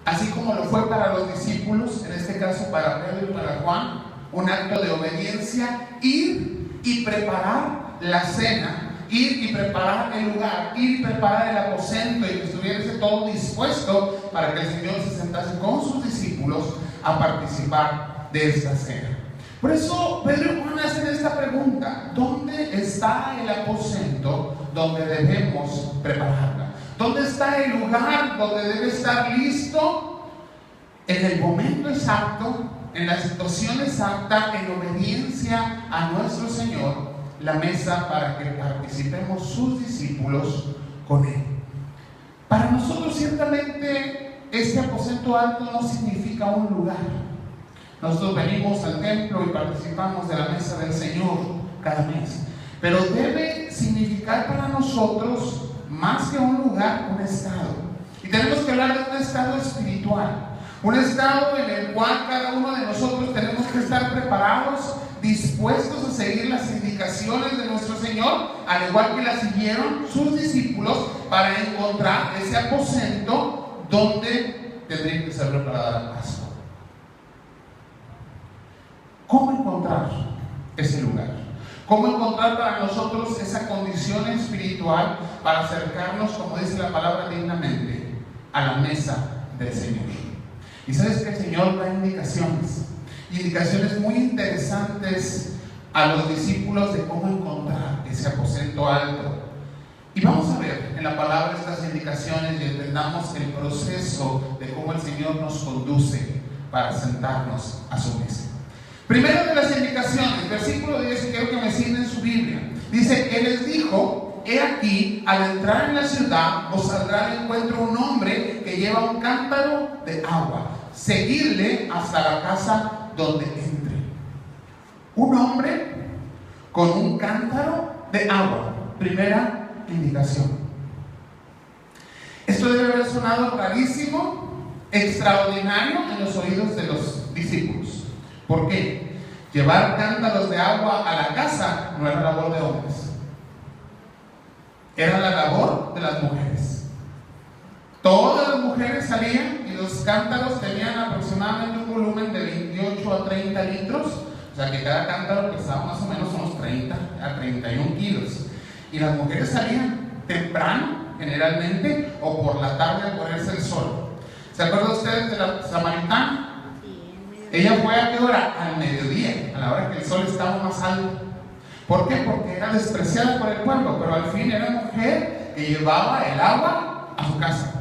así como lo fue para los discípulos, en este caso para Pedro y para Juan, un acto de obediencia, ir y preparar la cena, ir y preparar el lugar, ir y preparar el aposento y que estuviese todo dispuesto para que el Señor se sentase con sus discípulos a participar de esta cena. Por eso Pedro y Juan hacen esta pregunta: ¿dónde está el aposento donde debemos prepararla? ¿Dónde está el lugar donde debe estar listo en el momento exacto, en la situación exacta, en obediencia a nuestro Señor, la mesa para que participemos sus discípulos con Él? Para nosotros ciertamente este aposento alto no significa un lugar. Nosotros venimos al templo y participamos de la mesa del Señor cada mes, pero debe significar para nosotros más que un lugar, un estado. Y tenemos que hablar de un estado espiritual, un estado en el cual cada uno de nosotros tenemos que estar preparados, dispuestos a seguir las indicaciones de nuestro Señor, al igual que las siguieron sus discípulos, para encontrar ese aposento donde tendría que ser preparada la Pascua. ¿Cómo encontrar ese lugar? ¿Cómo encontrar para nosotros esa condición espiritual para acercarnos, como dice la palabra, dignamente a la mesa del Señor? Y sabes que el Señor da indicaciones muy interesantes a los discípulos de cómo encontrar ese aposento alto. Y vamos a ver en la palabra estas indicaciones y entendamos el proceso de cómo el Señor nos conduce para sentarnos a su mesa. Primero de las indicaciones, versículo 10, quiero que me sigan en su Biblia. Dice: Él les dijo: he aquí, al entrar en la ciudad, os saldrá al encuentro un hombre que lleva un cántaro de agua. Seguidle hasta la casa donde entre. Un hombre con un cántaro de agua. Primera indicación. Esto debe haber sonado rarísimo, extraordinario en los oídos de los discípulos. ¿Por qué? Llevar cántaros de agua a la casa no era labor de hombres, era la labor de las mujeres. Todas las mujeres salían y los cántaros tenían aproximadamente un volumen de 28 a 30 litros, o sea que cada cántaro pesaba más o menos unos 30 a 31 kilos. Y las mujeres salían temprano, generalmente, o por la tarde a ponerse el sol. ¿Se acuerdan ustedes de la samaritana? Ella fue ¿a qué hora? Al mediodía, a la hora que el sol estaba más alto. ¿Por qué? Porque era despreciada por el pueblo, pero al fin era mujer que llevaba el agua a su casa.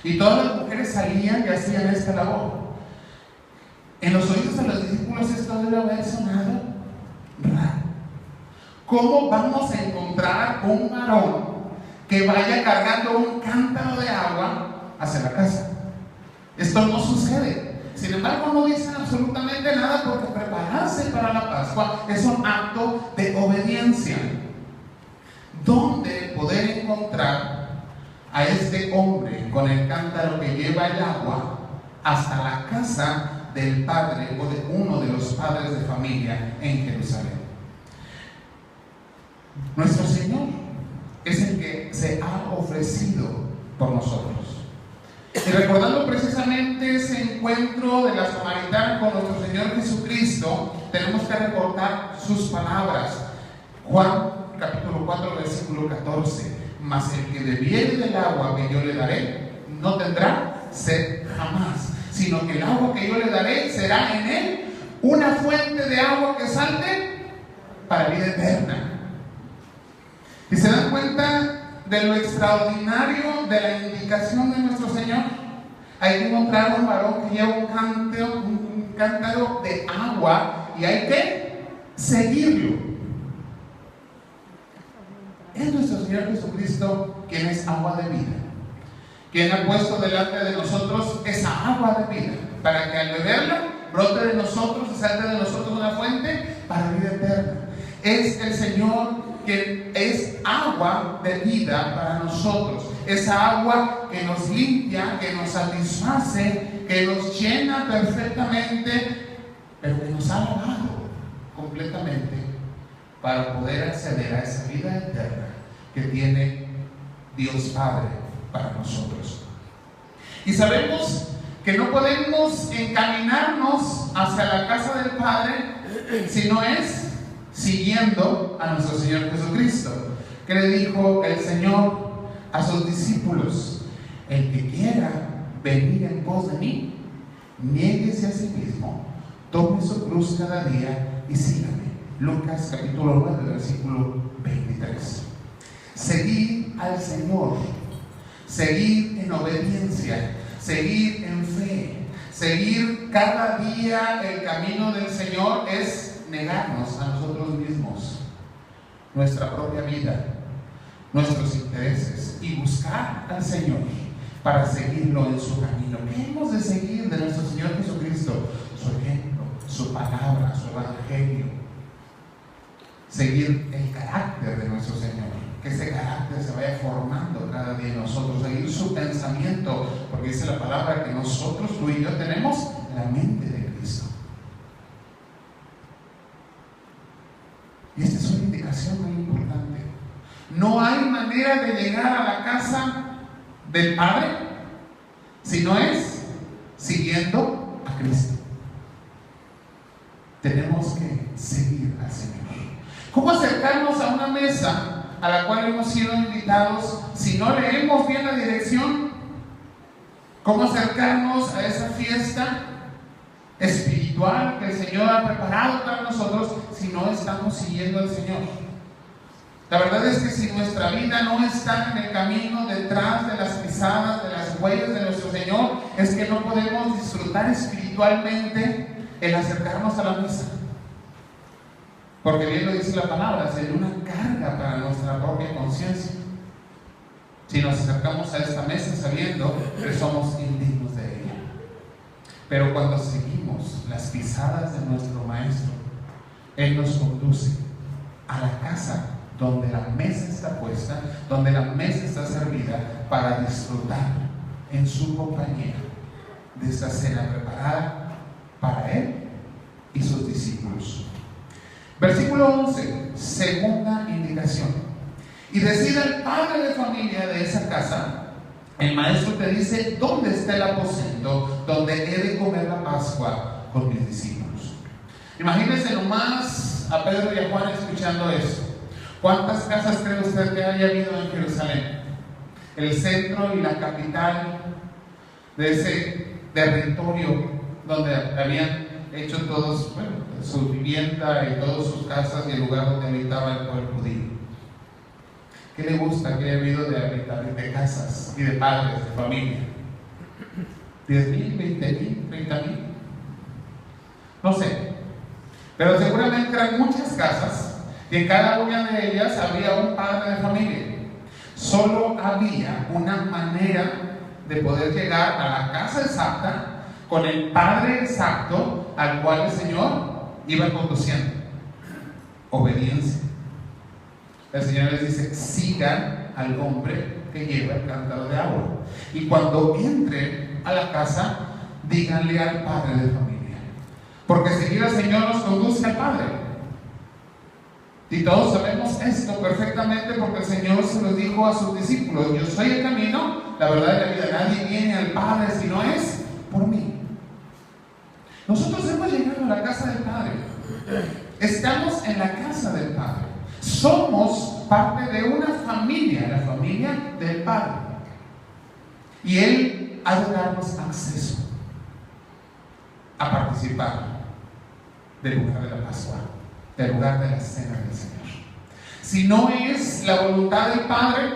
Y todas las mujeres salían y hacían esta labor. En los oídos de los discípulos esto debe haber sonado raro. ¿Cómo vamos a encontrar un varón que vaya cargando un cántaro de agua hacia la casa? Esto no sucede. Sin embargo, no dicen absolutamente nada, porque prepararse para la Pascua es un acto de obediencia. ¿Dónde poder encontrar a este hombre con el cántaro que lleva el agua hasta la casa del padre o de uno de los padres de familia en Jerusalén? Nuestro Señor es el que se ha ofrecido por nosotros. Y recordando precisamente ese encuentro de la samaritana con nuestro Señor Jesucristo, tenemos que recordar sus palabras. Juan capítulo 4 versículo 14: mas el que bebiere del agua que yo le daré no tendrá sed jamás, sino que el agua que yo le daré será en él una fuente de agua que salte para vida eterna. ¿Y se dan cuenta de lo extraordinario de la indicación de nuestro Señor? Hay que encontrar un varón que lleva un cántaro de agua y hay que seguirlo. Es nuestro Señor Jesucristo quien es agua de vida, quien ha puesto delante de nosotros esa agua de vida, para que al beberla brote de nosotros y salte de nosotros una fuente para vida eterna. Es el Señor que es agua de vida para nosotros, esa agua que nos limpia, que nos satisface, que nos llena perfectamente, pero que nos ha lavado completamente para poder acceder a esa vida eterna que tiene Dios Padre para nosotros. Y sabemos que no podemos encaminarnos hacia la casa del Padre si no es siguiendo a nuestro Señor Jesucristo, que le dijo el Señor a sus discípulos: el que quiera venir en pos de mí, niéguese a sí mismo, tome su cruz cada día y sígame. Lucas capítulo 9, versículo 23. Seguir al Señor, seguir en obediencia, seguir en fe, seguir cada día el camino del Señor es negarnos a nosotros mismos, nuestra propia vida, nuestros intereses, y buscar al Señor para seguirlo en su camino. ¿Qué hemos de seguir de nuestro Señor Jesucristo? Su ejemplo, su palabra, su evangelio. Seguir el carácter de nuestro Señor, que ese carácter se vaya formando cada día en nosotros. Seguir su pensamiento, porque dice la palabra que nosotros, tú y yo, tenemos la mente de Cristo. Y esta es una indicación muy importante. No hay manera de llegar a la casa del Padre si no es siguiendo a Cristo. Tenemos que seguir al Señor. ¿Cómo acercarnos a una mesa a la cual hemos sido invitados si no leemos bien la dirección? ¿Cómo acercarnos a esa fiesta espiritual que el Señor ha preparado para nosotros si no estamos siguiendo al Señor? La verdad es que si nuestra vida no está en el camino detrás de las pisadas, de las huellas de nuestro Señor, es que no podemos disfrutar espiritualmente el acercarnos a la mesa. Porque bien lo dice la palabra, sería una carga para nuestra propia conciencia si nos acercamos a esta mesa sabiendo que somos indignos de ella. Pero cuando seguimos las pisadas de nuestro Maestro, Él nos conduce a la casa donde la mesa está puesta, donde la mesa está servida para disfrutar en su compañía de esta cena preparada para Él y sus discípulos. Versículo 11, segunda indicación. Y decida el padre de familia de esa casa, el maestro te dice: ¿dónde está el aposento donde he de comer la Pascua con mis discípulos? Imagínense nomás a Pedro y a Juan escuchando eso. ¿Cuántas casas cree usted que haya habido en Jerusalén? El centro y la capital de ese territorio donde habían hecho todos, su vivienda y todas sus casas, y el lugar donde habitaba el pueblo judío. ¿Qué le gusta que haya habido de casas y de padres, de familia? ¿10,000, 20,000, 30,000? No sé. Pero seguramente eran muchas casas, y en cada una de ellas había un padre de familia. Solo había una manera de poder llegar a la casa exacta con el padre exacto al cual el Señor iba conduciendo. Obediencia. El Señor les dice: sigan al hombre que lleva el cántaro de agua, y cuando entren a la casa, díganle al padre de familia, porque seguir al Señor nos conduce al Padre. Y todos sabemos esto perfectamente, porque el Señor se lo dijo a sus discípulos: yo soy el camino, la verdad y la vida. Nadie viene al Padre si no es por mí. Nosotros hemos llegado a la casa del Padre. Estamos en la casa del Padre. Somos parte de una familia, la familia del Padre. Y Él ha de darnos acceso a participar del lugar de la Pascua, del lugar de la cena del Señor. Si no es la voluntad del Padre,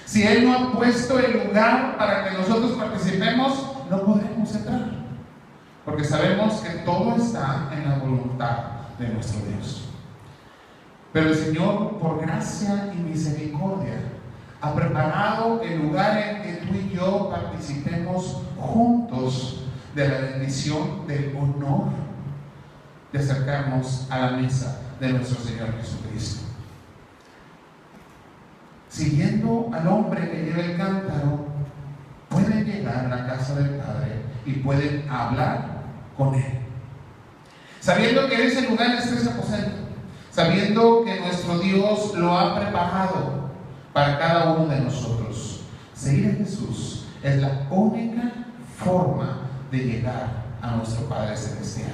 si Él no ha puesto el lugar para que nosotros participemos, no podremos entrar, porque sabemos que todo está en la voluntad de nuestro Dios. Pero el Señor, por gracia y misericordia, ha preparado el lugar en que tú y yo participemos juntos de la bendición, del honor de acercarnos a la mesa de nuestro Señor Jesucristo. Siguiendo al hombre que lleva el cántaro, pueden llegar a la casa del Padre y pueden hablar con Él, sabiendo que ese lugar es ese aposento, sabiendo que nuestro Dios lo ha preparado para cada uno de nosotros. Seguir a Jesús es la única forma de llegar a nuestro Padre Celestial.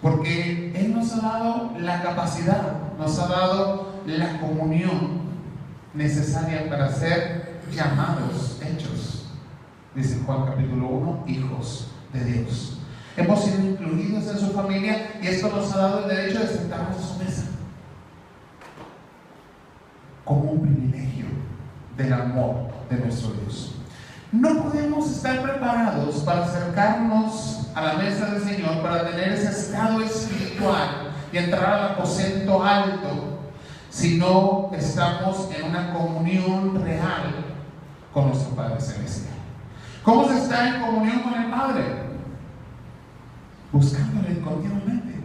Porque Él nos ha dado la capacidad, nos ha dado la comunión necesaria para ser llamados, hechos, dice Juan capítulo 1, hijos de Dios. Hemos sido incluidos en su familia y esto nos ha dado el derecho de sentarnos a su mesa como un privilegio del amor de nuestro Dios. No podemos estar preparados para acercarnos a la mesa del Señor, para tener ese estado espiritual y entrar al aposento alto, si no estamos en una comunión real con nuestro Padre Celestial. ¿Cómo se está en comunión con el Padre? Buscándole continuamente,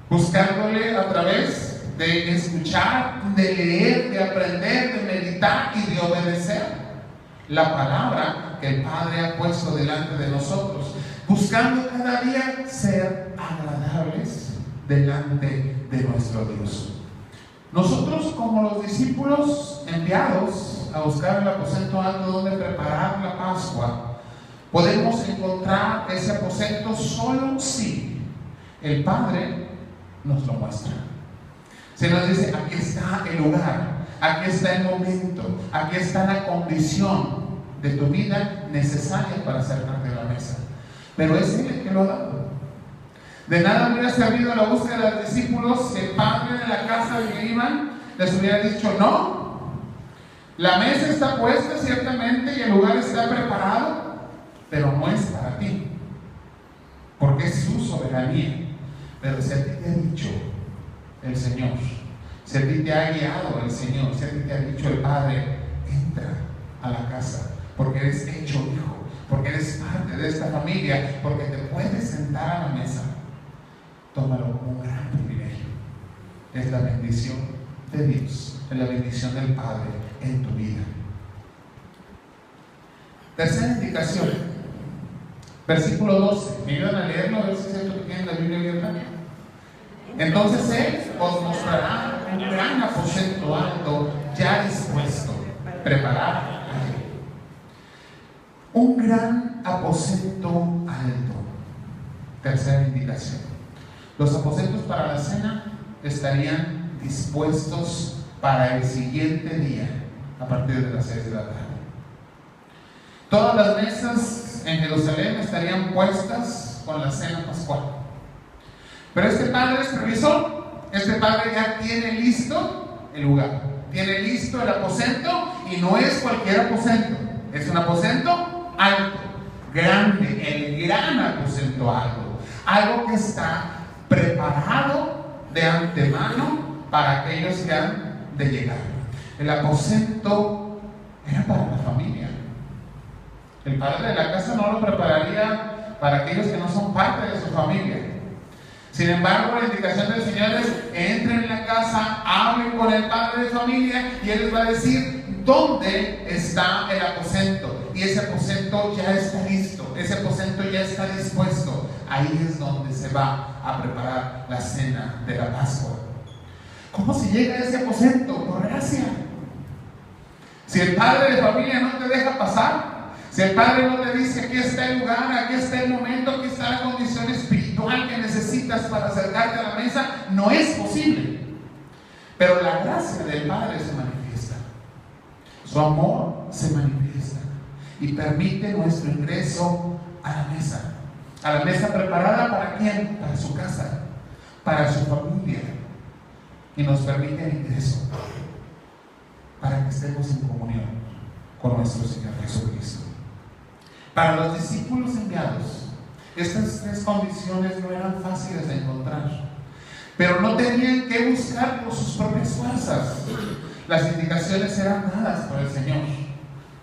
buscándole a través de escuchar, de leer, de aprender, de meditar y de obedecer la palabra que el Padre ha puesto delante de nosotros, buscando cada día ser agradables delante de nuestro Dios. Nosotros, como los discípulos enviados a buscar el aposento alto donde preparar la Pascua, podemos encontrar ese aposento solo si el Padre nos lo muestra. Se nos dice, aquí está el lugar, aquí está el momento, aquí está la condición de tu vida necesaria para acercarte a la mesa. Pero es Él el que lo ha dado. De nada hubiera servido la búsqueda de los discípulos si el padre de la casa donde iban les hubiera dicho, no, la mesa está puesta ciertamente y el lugar está preparado, pero no es para ti, porque es su soberanía. Pero si a ti te ha dicho el Señor, si a ti te ha guiado el Señor, si a ti te ha dicho el Padre, entra a la casa, porque eres hecho hijo, porque eres parte de esta familia, porque te puedes sentar a la mesa, tómalo como un gran privilegio. Es la bendición de Dios, es la bendición del Padre en tu vida. Tercera indicación, versículo 12. ¿Me ayudan a leerlo? A ver si es cierto que tienen la Biblia abierta. Entonces Él os mostrará un gran aposento alto ya dispuesto, preparado a Él. Un gran aposento alto. Tercera indicación. Los aposentos para la cena estarían dispuestos para el siguiente día, a partir de las 6 de la tarde. Todas las mesas en Jerusalén estarían puestas con la cena pascual. Pero este padre es previsor. Este padre ya tiene listo el lugar, tiene listo el aposento, y no es cualquier aposento, es un aposento alto, grande, el gran aposento alto, algo que está preparado de antemano para aquellos que han de llegar. El aposento era para la familia. El padre de la casa no lo prepararía para aquellos que no son parte de su familia. Sin embargo, la indicación del Señor es: entren en la casa, hablen con el padre de familia y Él les va a decir dónde está el aposento. Y ese aposento ya está listo, ese aposento ya está dispuesto. Ahí es donde se va a preparar la cena de la Pascua. ¿Cómo se llega a ese aposento? Por gracia. Si el padre de familia no te deja pasar, si el padre no te dice aquí está el lugar, aquí está el momento, aquí está la condición espiritual que necesitas para acercarte a la mesa, no es posible. Pero la gracia del Padre se manifiesta, su amor se manifiesta y permite nuestro ingreso a la mesa preparada ¿para quién? Para su casa, para su familia, y nos permite el ingreso para que estemos en comunión con nuestro Señor Jesucristo. Para los discípulos enviados, estas tres condiciones no eran fáciles de encontrar, pero no tenían que buscar por sus propias fuerzas. Las indicaciones eran dadas por el Señor.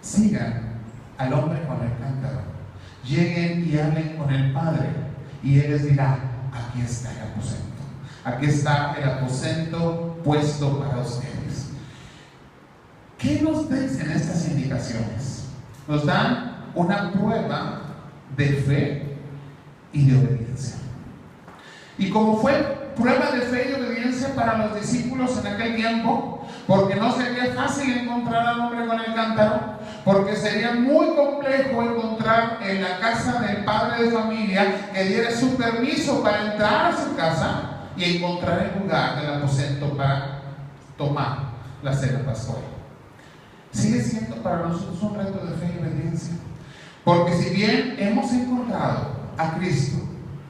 Sigan al hombre con el cántaro, lleguen y hablen con el Padre, y Él les dirá: aquí está el aposento, aquí está el aposento puesto para ustedes. ¿Qué nos dicen estas indicaciones? Nos dan una prueba de fe y de obediencia. Y como fue prueba de fe y obediencia para los discípulos en aquel tiempo, porque no sería fácil encontrar al hombre con el cántaro, porque sería muy complejo encontrar en la casa del padre de familia que diera su permiso para entrar a su casa y encontrar el lugar del aposento para tomar la cena pascual. Sigue siendo para nosotros un reto de fe y obediencia, porque si bien hemos encontrado a Cristo,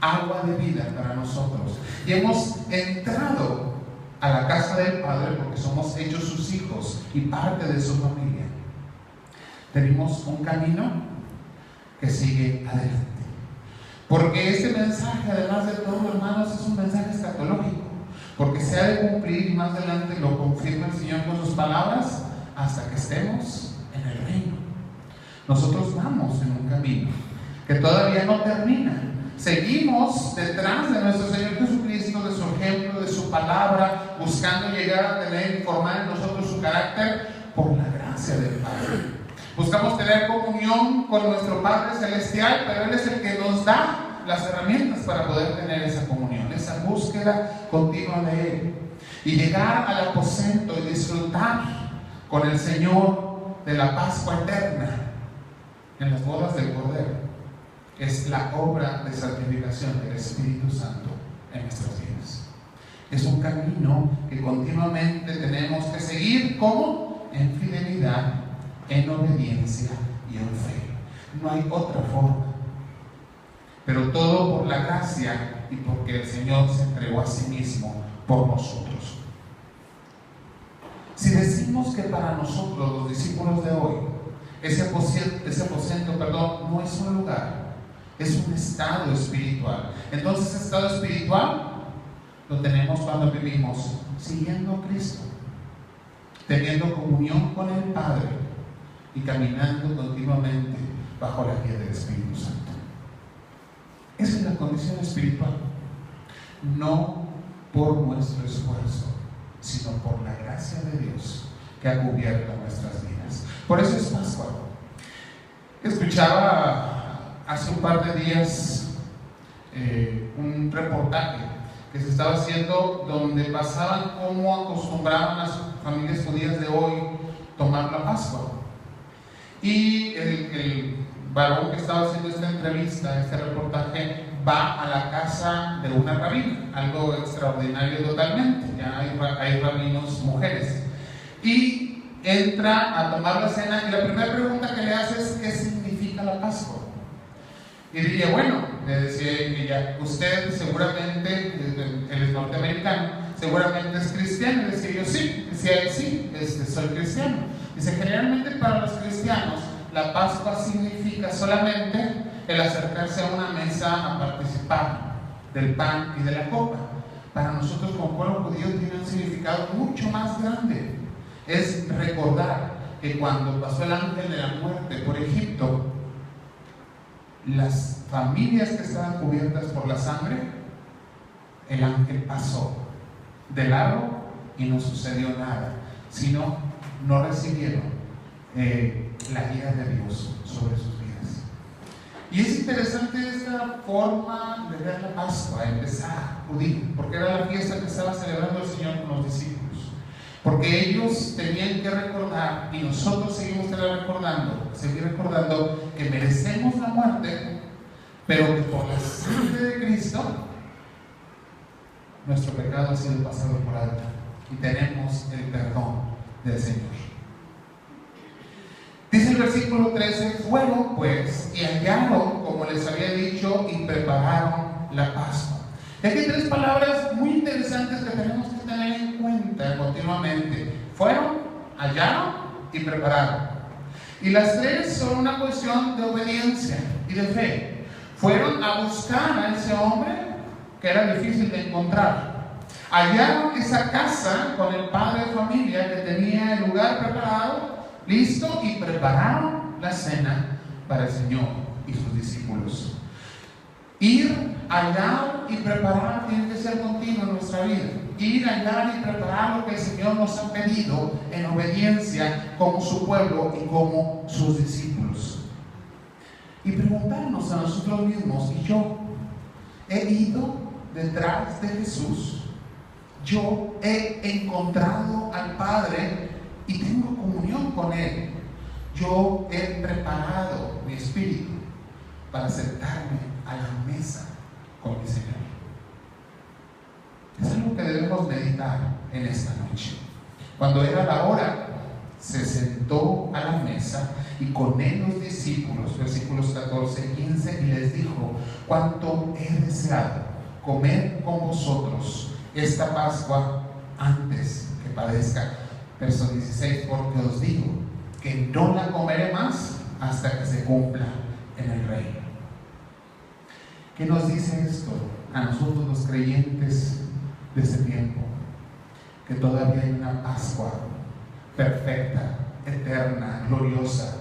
agua de vida para nosotros, y hemos entrado a la casa del Padre porque somos hechos sus hijos y parte de su familia, tenemos un camino que sigue adelante. Porque este mensaje, además de todo, hermanos, es un mensaje escatológico, porque se ha de cumplir, y más adelante lo confirma el Señor con sus palabras, hasta que estemos en el reino. Nosotros vamos en un camino que todavía no termina. Seguimos detrás de nuestro Señor Jesucristo, de su ejemplo, de su palabra, buscando llegar a tener y formar en nosotros su carácter por la gracia del Padre. Buscamos tener comunión con nuestro Padre Celestial, pero Él es el que nos da las herramientas para poder tener esa comunión, esa búsqueda continua de Él. Y llegar al aposento y disfrutar con el Señor de la Pascua eterna en las bodas del Cordero es la obra de santificación del Espíritu Santo en nuestras vidas. Es un camino que continuamente tenemos que seguir, ¿cómo? En fidelidad, en obediencia y en fe. No hay otra forma. Pero todo por la gracia y porque el Señor se entregó a sí mismo por nosotros. Si decimos que para nosotros, los discípulos de hoy, ese aposento, no es un lugar, es un estado espiritual. Entonces, ese estado espiritual lo tenemos cuando vivimos siguiendo a Cristo, teniendo comunión con el Padre y caminando continuamente bajo la guía del Espíritu Santo. Esa es la condición espiritual, no por nuestro esfuerzo, sino por la gracia de Dios que ha cubierto nuestras vidas. Por eso es Pascua. Escuchaba hace un par de días un reportaje que se estaba haciendo donde pasaban cómo acostumbraban las familias judías de hoy tomar la Pascua. Y el varón que estaba haciendo esta entrevista, este reportaje, va a la casa de una rabina, algo extraordinario totalmente. Ya hay rabinos mujeres, y entra a tomar la cena, y la primera pregunta que le hace es: ¿qué significa la Pascua? Y diría, bueno, le decía ella, usted seguramente, él es norteamericano, seguramente es cristiano. Y decía yo, sí. Decía él, sí, soy cristiano. Dice, generalmente para los cristianos la Pascua significa solamente el acercarse a una mesa a participar del pan y de la copa. Para nosotros como pueblo judío tiene un significado mucho más grande. Es recordar que cuando pasó el ángel de la muerte por Egipto, las familias que estaban cubiertas por la sangre, el ángel pasó de largo y no sucedió nada, sino no recibieron la guía de Dios sobre sus vidas. Y es interesante esta forma de ver la Pascua, empezar judío, porque era la fiesta que estaba celebrando el Señor con los discípulos. Porque ellos tenían que recordar, y nosotros seguir recordando que merecemos la muerte, pero que por la sangre de Cristo nuestro pecado ha sido pasado por alto y tenemos el perdón del Señor. Dice el versículo 13: fueron pues y hallaron como les había dicho y prepararon la Pascua. Y aquí hay tres palabras muy interesantes que tenemos que tener en cuenta continuamente: fueron, hallaron y prepararon. Y las tres son una cuestión de obediencia y de fe. Fueron a buscar a ese hombre que era difícil de encontrar. Hallaron esa casa con el padre de familia que tenía el lugar preparado, listo, y prepararon la cena para el Señor y sus discípulos. Ir, hallar y preparar tiene que ser continuo en nuestra vida. Ir, hallar y preparar lo que el Señor nos ha pedido en obediencia como su pueblo y como sus discípulos. Y preguntarnos a nosotros mismos: ¿y yo he ido detrás de Jesús? ¿Yo he encontrado al Padre y tengo comunión con Él? yo he preparado mi espíritu para sentarme a la mesa con mi Señor. Es algo que debemos meditar en esta noche. Cuando era la hora, se sentó a la mesa y con él los discípulos, versículos 14 y 15, y les dijo: cuánto he deseado comer con vosotros esta Pascua antes que padezca. Verso 16, porque os digo que no la comeré más hasta que se cumpla en el reino. ¿Qué nos dice esto a nosotros los creyentes de ese tiempo? Que todavía hay una Pascua perfecta, eterna, gloriosa,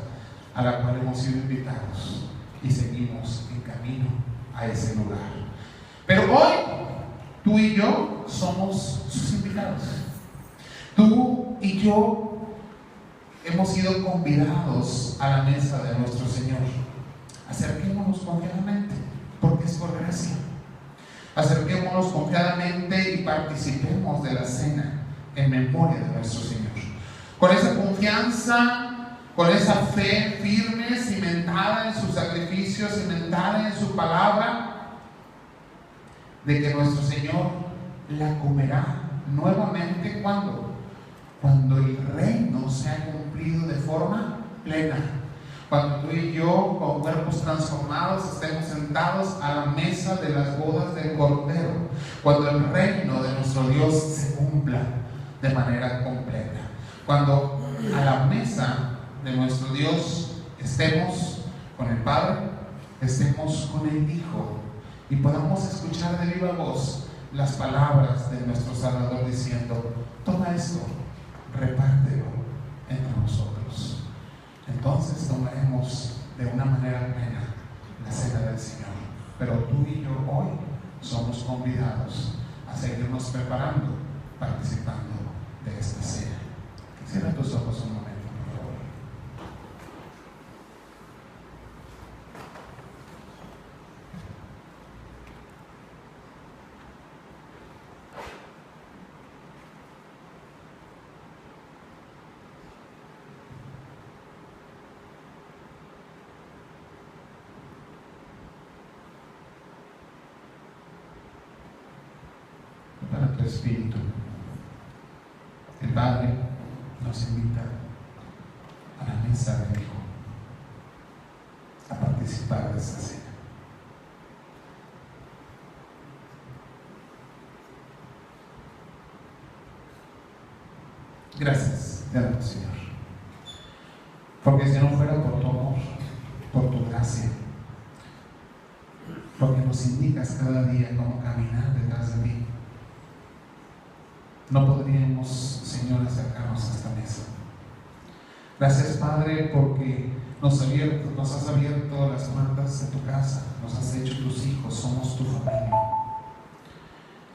a la cual hemos sido invitados y seguimos en camino a ese lugar. Pero hoy, tú y yo somos sus invitados. Tú y yo hemos sido convidados a la mesa de nuestro Señor. Acerquémonos confiadamente, porque es por gracia. Acerquémonos confiadamente y participemos de la cena en memoria de nuestro Señor. Con esa confianza, con esa fe firme, cimentada en su sacrificio, cimentada en su palabra, de que nuestro Señor la comerá nuevamente. ¿Cuándo? Cuando el reino se ha cumplido de forma plena. Cuando tú y yo, con cuerpos transformados, estemos sentados a la mesa de las bodas del Cordero. Cuando el reino de nuestro Dios se cumpla de manera completa. Cuando a la mesa de nuestro Dios estemos con el Padre, estemos con el Hijo, y podamos escuchar de viva voz las palabras de nuestro Salvador diciendo: toma esto, repártelo entre nosotros. Entonces tomaremos de una manera plena la cena del Señor. Pero tú y yo hoy somos convidados a seguirnos preparando, participando de esta cena. Cierra tus ojos un momento, por favor. Para tu espíritu, el Padre nos invita a la mesa del Hijo a participar de esta cena. Gracias, te damos, Señor, porque si no fuera por tu amor, por tu gracia, porque nos indicas cada día cómo caminar detrás de ti, no podríamos, Señor, acercarnos a esta mesa. Gracias, Padre, porque nos has abierto las puertas de tu casa, nos has hecho tus hijos, somos tu familia.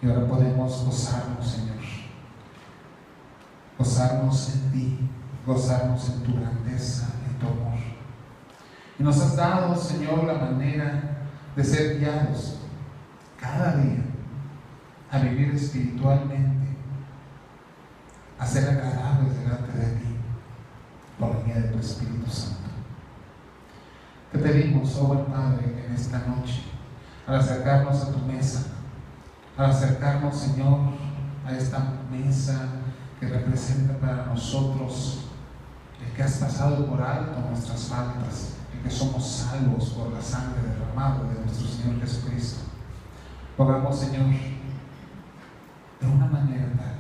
Y ahora podemos gozarnos, Señor, gozarnos en ti, gozarnos en tu grandeza, en tu amor. Y nos has dado, Señor, la manera de ser guiados cada día a vivir espiritualmente, a ser agradables delante de ti por la guía de tu Espíritu Santo. Te pedimos, oh buen Padre, que en esta noche, al acercarnos a tu mesa, al acercarnos, Señor, a esta mesa que representa para nosotros el que has pasado por alto nuestras faltas, el que somos salvos por la sangre derramada de nuestro Señor Jesucristo, pongamos, Señor, de una manera tal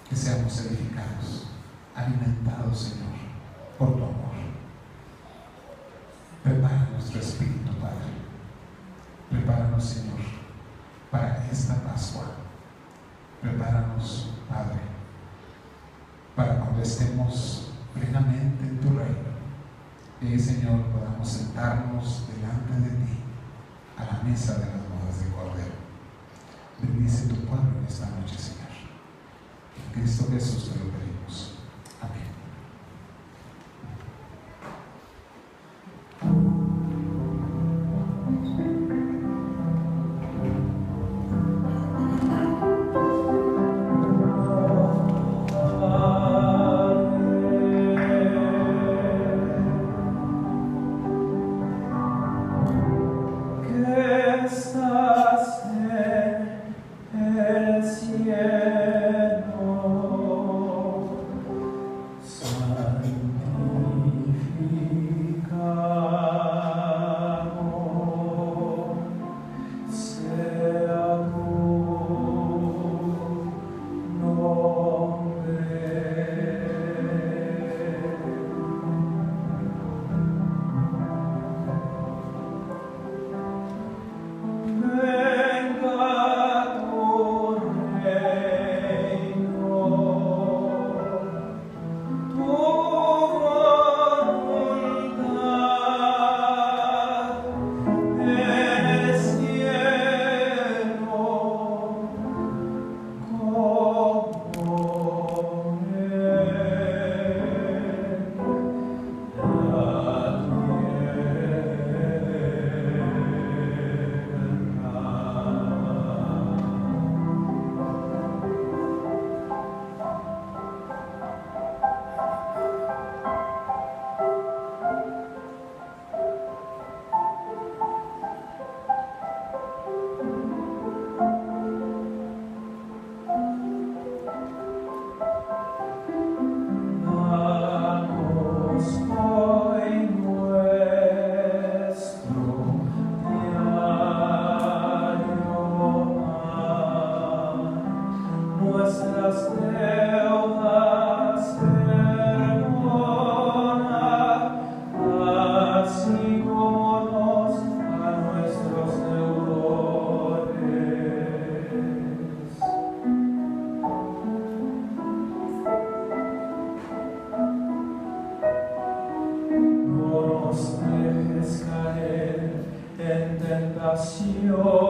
que seamos edificados, alimentados, Señor, por tu amor. Prepara nuestro espíritu, Padre. Prepáranos, Señor, para esta Pascua. Prepáranos, Padre, para cuando estemos plenamente en tu reino. Y, Señor, podamos sentarnos delante de ti a la mesa de las bodas del Cordero. Bendice tu pueblo en esta noche, Señor. En Cristo Jesús te lo pedimos. Amén. compasión.